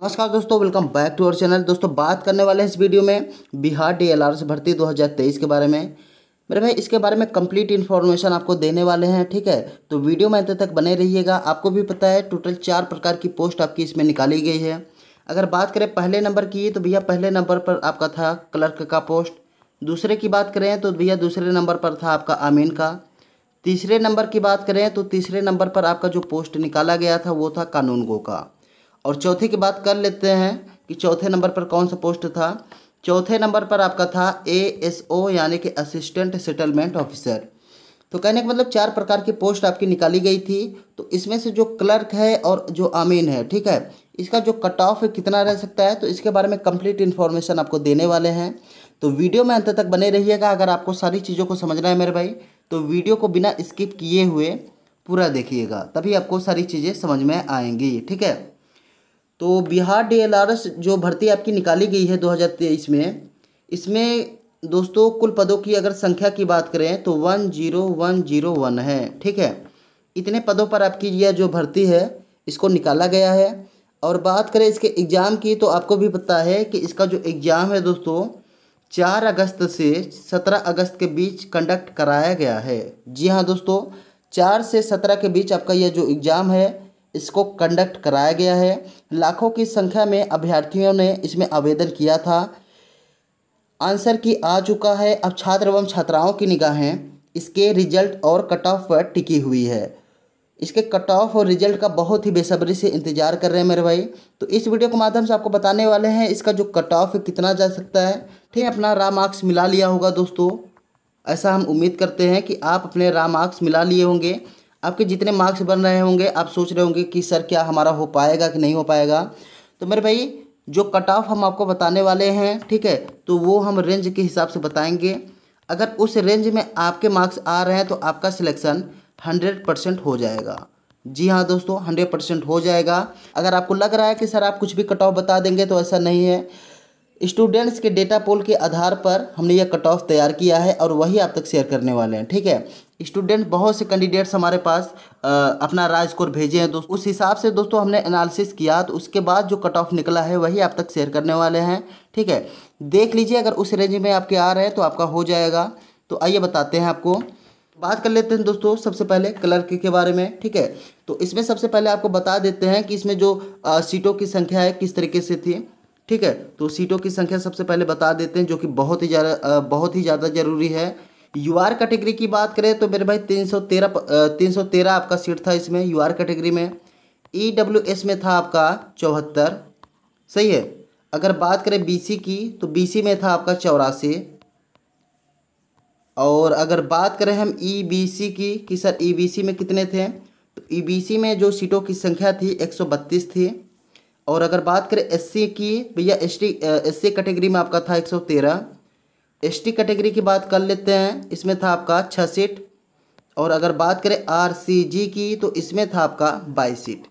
नमस्कार दोस्तों, welcome back to our channel. दोस्तों बात करने वाले हैं इस वीडियो में बिहार डीएलआर भर्ती 2023 के बारे में। मेरे भाई इसके बारे में कंप्लीट इन्फॉर्मेशन आपको देने वाले हैं, ठीक है। तो वीडियो में अंत तक बने रहिएगा। आपको भी पता है टोटल 4 प्रकार की पोस्ट आपकी इसमें निकाली गई है। अगर बात करें पहले नंबर की तो भैया पहले नंबर पर आपका था क्लर्क का पोस्ट। दूसरे की बात करें तो भैया दूसरे नंबर पर था आपका आमीन का। तीसरे नंबर की बात करें तो तीसरे नंबर पर आपका जो पोस्ट निकाला गया था वो था कानूनगो का। और चौथे की बात कर लेते हैं कि चौथे नंबर पर कौन सा पोस्ट था। चौथे नंबर पर आपका था एएसओ यानी कि असिस्टेंट सेटलमेंट ऑफिसर। तो कहने का मतलब 4 प्रकार की पोस्ट आपकी निकाली गई थी। तो इसमें से जो क्लर्क है और जो आमीन है, ठीक है, इसका जो कट ऑफ कितना रह सकता है तो इसके बारे में कंप्लीट इन्फॉर्मेशन आपको देने वाले हैं। तो वीडियो में अंत तक बने रहिएगा। अगर आपको सारी चीज़ों को समझना है मेरे भाई तो वीडियो को बिना स्किप किए हुए पूरा देखिएगा, तभी आपको सारी चीज़ें समझ में आएंगी, ठीक है। तो बिहार डीएलआरएस जो भर्ती आपकी निकाली गई है 2023 में, इसमें दोस्तों कुल पदों की अगर संख्या की बात करें तो 10101 है, ठीक है। इतने पदों पर आपकी यह जो भर्ती है इसको निकाला गया है। और बात करें इसके एग्ज़ाम की तो आपको भी पता है कि इसका जो एग्ज़ाम है दोस्तों 4 अगस्त से 17 अगस्त के बीच कंडक्ट कराया गया है। जी हाँ दोस्तों, 4 से 17 के बीच आपका यह जो एग्ज़ाम है इसको कंडक्ट कराया गया है। लाखों की संख्या में अभ्यर्थियों ने इसमें आवेदन किया था। आंसर की आ चुका है। अब छात्र एवं छात्राओं की निगाहें इसके रिजल्ट और कट ऑफ पर टिकी हुई है। इसके कट ऑफ और रिजल्ट का बहुत ही बेसब्री से इंतज़ार कर रहे हैं मेरे भाई। तो इस वीडियो के माध्यम से आपको बताने वाले हैं इसका जो कट ऑफ कितना जा सकता है, ठीक है। अपना रा मार्क्स मिला लिया होगा दोस्तों, ऐसा हम उम्मीद करते हैं कि आप अपने रा मार्क्स मिला लिए होंगे। आपके जितने मार्क्स बन रहे होंगे आप सोच रहे होंगे कि सर क्या हमारा हो पाएगा कि नहीं हो पाएगा। तो मेरे भाई जो कट ऑफ हम आपको बताने वाले हैं, ठीक है, तो वो हम रेंज के हिसाब से बताएंगे। अगर उस रेंज में आपके मार्क्स आ रहे हैं तो आपका सिलेक्शन 100% हो जाएगा। जी हाँ दोस्तों, 100% हो जाएगा। अगर आपको लग रहा है कि सर आप कुछ भी कट ऑफ बता देंगे तो ऐसा नहीं है। स्टूडेंट्स के डेटा पोल के आधार पर हमने यह कट ऑफ तैयार किया है और वही आप तक शेयर करने वाले हैं, ठीक है। स्टूडेंट बहुत से कैंडिडेट्स हमारे पास अपना राय स्कोर भेजे हैं दोस्तों, उस हिसाब से दोस्तों हमने एनालिसिस किया तो उसके बाद जो कट ऑफ निकला है वही आप तक शेयर करने वाले हैं, ठीक है। देख लीजिए, अगर उस रेंज में आपके आ रहे हैं तो आपका हो जाएगा। तो आइए बताते हैं आपको। बात कर लेते हैं दोस्तों सबसे पहले क्लर्क के बारे में, ठीक है। तो इसमें सबसे पहले आपको बता देते हैं कि इसमें जो सीटों की संख्या है किस तरीके से थी, ठीक है। तो सीटों की संख्या सबसे पहले बता देते हैं जो कि बहुत ही ज़्यादा ज़रूरी है। यूआर कैटेगरी की बात करें तो मेरे भाई 313 आपका सीट था इसमें यूआर कैटेगरी में। ईडब्ल्यूएस में था आपका 74, सही है। अगर बात करें बीसी की तो बीसी में था आपका 84। और अगर बात करें हम ईबीसी की कि सर ईबीसी में कितने थे, तो ईबीसी में जो सीटों की संख्या थी 132 थी। और अगर बात करें एससी की, भैया एससी कैटेगरी में आपका था 113। एसटी कैटेगरी की बात कर लेते हैं, इसमें था आपका 6 सीट। और अगर बात करें आरसीजी की तो इसमें था आपका 22 सीट,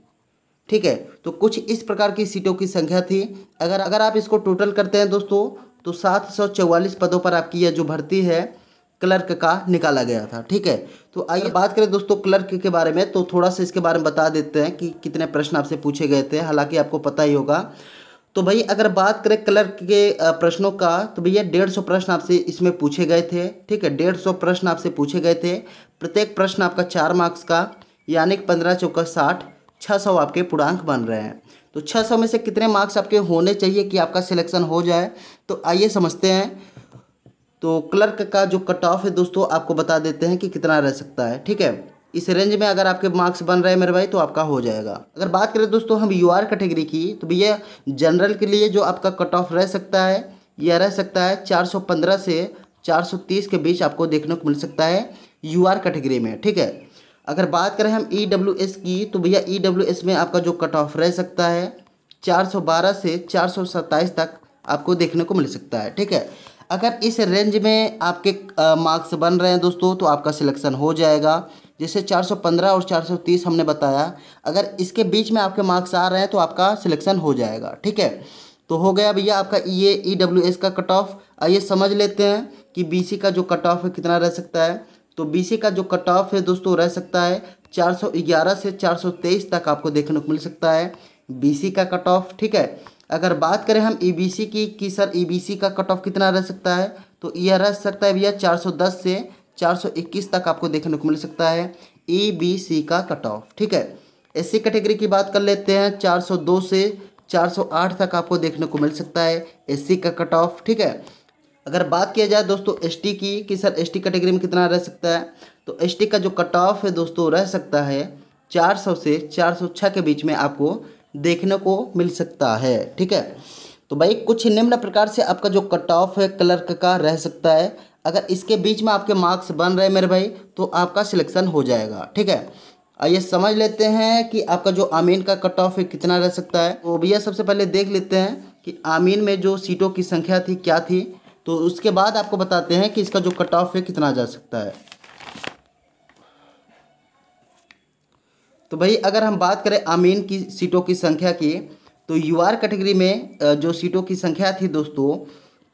ठीक है। तो कुछ इस प्रकार की सीटों की संख्या थी। अगर आप इसको टोटल करते हैं दोस्तों तो 744 पदों पर आपकी यह जो भर्ती है क्लर्क का निकाला गया था, ठीक है। तो आइए बात करें दोस्तों क्लर्क के बारे में, तो थोड़ा सा इसके बारे में बता देते हैं कि कितने प्रश्न आपसे पूछे गए थे, हालांकि आपको पता ही होगा। तो भाई अगर बात करें क्लर्क के प्रश्नों का तो भैया 150 प्रश्न आपसे इसमें पूछे गए थे, ठीक है। 150 प्रश्न आपसे पूछे गए थे। प्रत्येक प्रश्न आपका 4 मार्क्स का, यानी कि 15 चौका 60, 600 आपके पूर्णांक बन रहे हैं। तो 600 में से कितने मार्क्स आपके होने चाहिए कि आपका सिलेक्शन हो जाए, तो आइए समझते हैं। तो क्लर्क का जो कट ऑफ है दोस्तों आपको बता देते हैं कि कितना रह सकता है, ठीक है। इस रेंज में अगर आपके मार्क्स बन रहे हैं मेरे भाई तो आपका हो जाएगा। अगर बात करें दोस्तों हम यूआर कैटेगरी की तो भैया जनरल के लिए जो आपका कट ऑफ रह सकता है यह रह सकता है 415 से 430 के बीच आपको देखने को मिल सकता है यूआर कैटेगरी में, ठीक है। अगर बात करें हम ईडब्ल्यूएस की तो भैया ईडब्ल्यूएस में आपका जो कट ऑफ रह सकता है 412 से 427 तक आपको देखने को मिल सकता है, ठीक है। अगर इस रेंज में आपके मार्क्स बन रहे हैं दोस्तों तो आपका सिलेक्शन हो जाएगा। जैसे 415 और 430 हमने बताया, अगर इसके बीच में आपके मार्क्स आ रहे हैं तो आपका सिलेक्शन हो जाएगा, ठीक है। तो हो गया भैया आपका ये ईडब्ल्यूएस का कट ऑफ। आइए समझ लेते हैं कि बीसी का जो कट ऑफ है कितना रह सकता है। तो बीसी का जो कट ऑफ है दोस्तों रह सकता है 411 से 423 तक आपको देखने को मिल सकता है। बीसी का कट ऑफ, ठीक है। अगर बात करें हम ईबीसी की कि सर ईबीसी का कट ऑफ कितना रह सकता है, तो यह रह सकता है भैया 410 से 421 तक आपको देखने को मिल सकता है ईबीसी का कट ऑफ, ठीक है। एससी कैटेगरी की बात कर लेते हैं, 402 से 408 तक आपको देखने को मिल सकता है एससी का कट ऑफ, ठीक है। अगर बात किया जाए दोस्तों एसटी की कि सर एसटी कैटेगरी में कितना रह सकता है, तो एसटी का जो कट ऑफ है दोस्तों रह सकता है 400 से 406 के बीच में आपको देखने को मिल सकता है, ठीक है। तो भाई कुछ निम्न प्रकार से आपका जो कट ऑफ है क्लर्क का रह सकता है। अगर इसके बीच में आपके मार्क्स बन रहे हैं मेरे भाई तो आपका सिलेक्शन हो जाएगा, ठीक है। आइए समझ लेते हैं कि आपका जो आमीन का कट ऑफ है कितना रह सकता है। तो भैया सबसे पहले देख लेते हैं कि आमीन में जो सीटों की संख्या थी क्या थी, तो उसके बाद आपको बताते हैं कि इसका जो कट ऑफ है कितना जा सकता है। तो भाई अगर हम बात करें आमीन की सीटों की संख्या की, तो यूआर कैटेगरी में जो सीटों की संख्या थी दोस्तों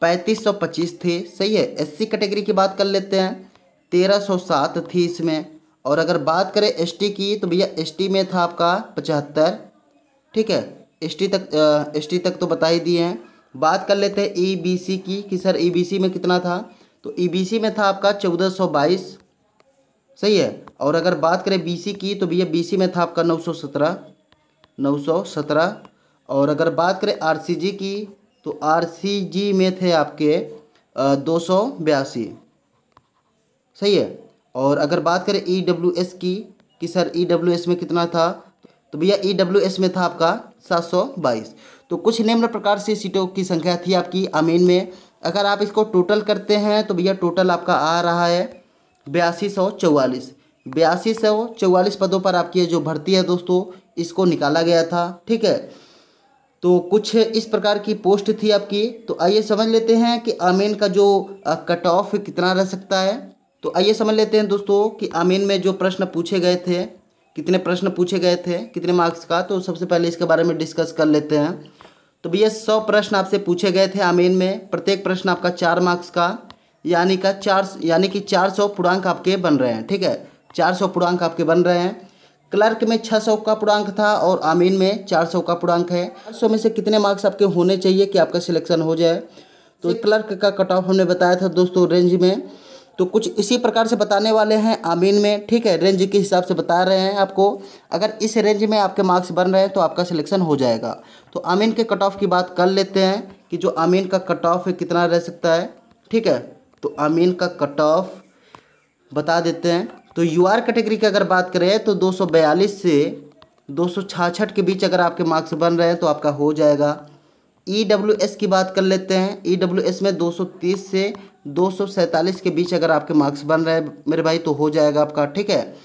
3525 थी, सही है। एससी कैटेगरी की बात कर लेते हैं 1307 थी इसमें। और अगर बात करें एसटी की तो भैया एसटी में था आपका 75, ठीक है। एसटी तक तो बता ही दिए हैं। बात कर लेते हैं ईबीसी की कि सर ईबीसी में कितना था, तो ईबीसी में था आपका 1422, सही है। और अगर बात करें बीसी की तो भैया बीसी में था आपका 917। और अगर बात करें आरसीजी की तो आरसीजी में थे आपके 282, सही है। और अगर बात करें ईडब्ल्यूएस की कि सर ईडब्ल्यूएस में कितना था, तो भैया ईडब्ल्यूएस में था आपका 722। तो कुछ निम्न प्रकार से सीटों की संख्या थी आपकी आमीन में। अगर आप इसको टोटल करते हैं तो भैया टोटल आपका आ रहा है 8244 पदों पर आपकी जो भर्ती है दोस्तों इसको निकाला गया था, ठीक है। तो कुछ इस प्रकार की पोस्ट थी आपकी। तो आइए समझ लेते हैं कि आमीन का जो कट ऑफ कितना रह सकता है। तो आइए समझ लेते हैं दोस्तों कि आमीन में जो प्रश्न पूछे गए थे, कितने प्रश्न पूछे गए थे, कितने मार्क्स का, तो सबसे पहले इसके बारे में डिस्कस कर लेते हैं। तो भैया 100 प्रश्न आपसे पूछे गए थे आमीन में। प्रत्येक प्रश्न आपका 4 मार्क्स का यानी कि 400 पूर्णांक आपके बन रहे हैं, ठीक है। 400 पूर्णांक आपके बन रहे हैं। क्लर्क में 600 का पूर्णांक था और आमीन में 400 का पूर्णांक है। 400 में से कितने मार्क्स आपके होने चाहिए कि आपका सिलेक्शन हो जाए, तो क्लर्क का कट ऑफ हमने बताया था दोस्तों रेंज में। तो कुछ इसी प्रकार से बताने वाले हैं आमीन में, ठीक है। रेंज के हिसाब से बता रहे हैं आपको। अगर इस रेंज में आपके मार्क्स बन रहे हैं तो आपका सिलेक्शन हो जाएगा। तो आमीन के कट ऑफ की बात कर लेते हैं कि जो आमीन का कट ऑफ है कितना रह सकता है, ठीक है। तो आमीन का कट ऑफ बता देते हैं। तो यूआर कैटेगरी की अगर बात करें तो 242 से 266 के बीच अगर आपके मार्क्स बन रहे हैं तो आपका हो जाएगा। ईडब्ल्यूएस की बात कर लेते हैं। ईडब्ल्यूएस में 230 से 247 के बीच अगर आपके मार्क्स बन रहे हैं मेरे भाई तो हो जाएगा आपका, ठीक है।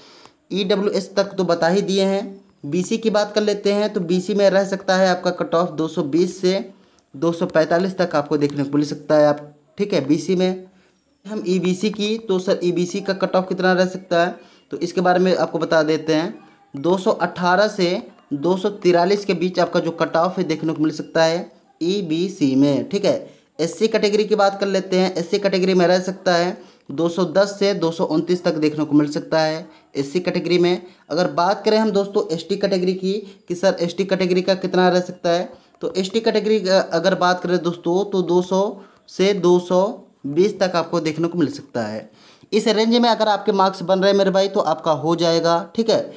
ईडब्ल्यूएस तक तो बता ही दिए हैं। बीसी की बात कर लेते हैं तो बीसी में रह सकता है आपका कट ऑफ 220 से 245 तक आपको देखने को मिल सकता है आप, ठीक है। बीसी में हम ईबीसी की तो सर ईबीसी का कट ऑफ कितना रह सकता है, तो इसके बारे में आपको बता देते हैं। 218 से 243 के बीच आपका जो कट ऑफ है देखने को मिल सकता है ईबीसी में, ठीक है। एससी कैटेगरी की बात कर लेते हैं। एससी कैटेगरी में रह सकता है 210 से 229 तक देखने को मिल सकता है एससी कैटेगरी में। अगर बात करें हम दोस्तों एसटी कैटेगरी की कि सर एसटी कैटेगरी का कितना रह सकता है, तो एसटी कैटेगरी अगर बात करें दोस्तों तो 200 से 220 तक आपको देखने को मिल सकता है। इस रेंज में अगर आपके मार्क्स बन रहे हैं मेरे भाई तो आपका हो जाएगा, ठीक है।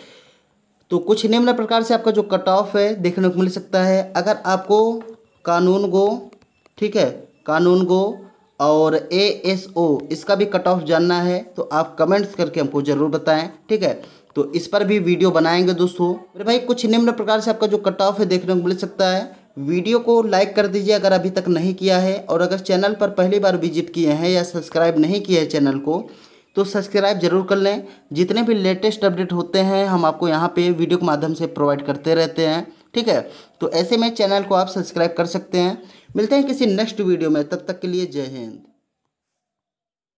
तो कुछ निम्न प्रकार से आपका जो कट ऑफ है देखने को मिल सकता है। अगर आपको कानून गो, ठीक है, कानून गो और एएसओ इसका भी कट ऑफ जानना है तो आप कमेंट्स करके हमको ज़रूर बताएं, ठीक है। तो इस पर भी वीडियो बनाएंगे दोस्तों। मेरे भाई कुछ निम्न प्रकार से आपका जो कट ऑफ है देखने को मिल सकता है। वीडियो को लाइक कर दीजिए अगर अभी तक नहीं किया है, और अगर चैनल पर पहली बार विजिट किए हैं या सब्सक्राइब नहीं किया है चैनल को तो सब्सक्राइब जरूर कर लें। जितने भी लेटेस्ट अपडेट होते हैं हम आपको यहाँ पे वीडियो के माध्यम से प्रोवाइड करते रहते हैं, ठीक है। तो ऐसे में चैनल को आप सब्सक्राइब कर सकते हैं। मिलते हैं किसी नेक्स्ट वीडियो में, तब तक के लिए जय हिंद।